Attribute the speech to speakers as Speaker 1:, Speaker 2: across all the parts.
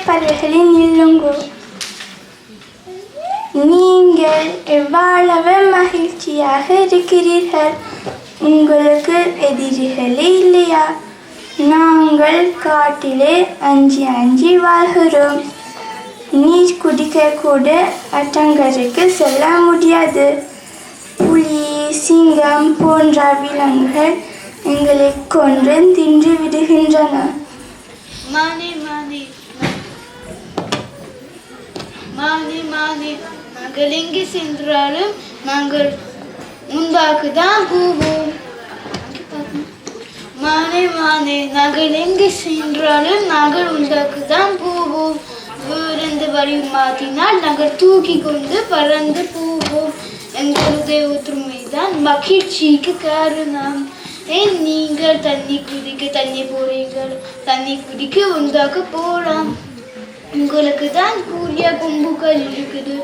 Speaker 1: பறவைகளே நில்லுங்கோ. நீங்கள் எவ்வளவு மகிழ்ச்சியாக இருக்கிறீர்கள். உங்களுக்கு எதிரிகளே இல்லையா? நாங்கள் காட்டிலே அஞ்சி அஞ்சி வாழ்கிறோம். நீர் குடிக்க கூட அட்டங்கரைக்கு செல்ல முடியாது. புலி, சிங்கம் போன்ற விலங்குகள் எங்களை கொன்று தின்று விடுகின்றன.
Speaker 2: மானே மானே மானே மானே, நாங்கள் எங்கே சென்றாலும் நாங்கள் முன்பாக்கு தான் போவோம். மானே மானே, நாங்கள் எங்கே சென்றாலும் நாங்கள் முன்பாக்கு தான் போவோம். வேறெந்த வழி மாற்றினால் நாங்கள் தூக்கி கொண்டு பறந்து போவோம். எங்களுடைய ஒற்றுமைதான் மகிழ்ச்சிக்கு காரணம். ஏன் நீங்கள் தண்ணி குடிக்க தண்ணி போறீங்கள்? தண்ணி குடிக்க உண்டாக்க போகலாம். உங்களுக்கு தான் கூறிய கொம்புகள் இருக்குது.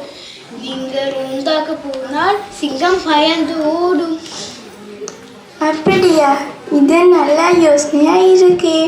Speaker 2: நீங்கள் உண்டாக்க போனால் சிங்கம் பயந்து ஓடும்.
Speaker 1: அப்படியா? இது நல்ல யோசனையா இருக்கே.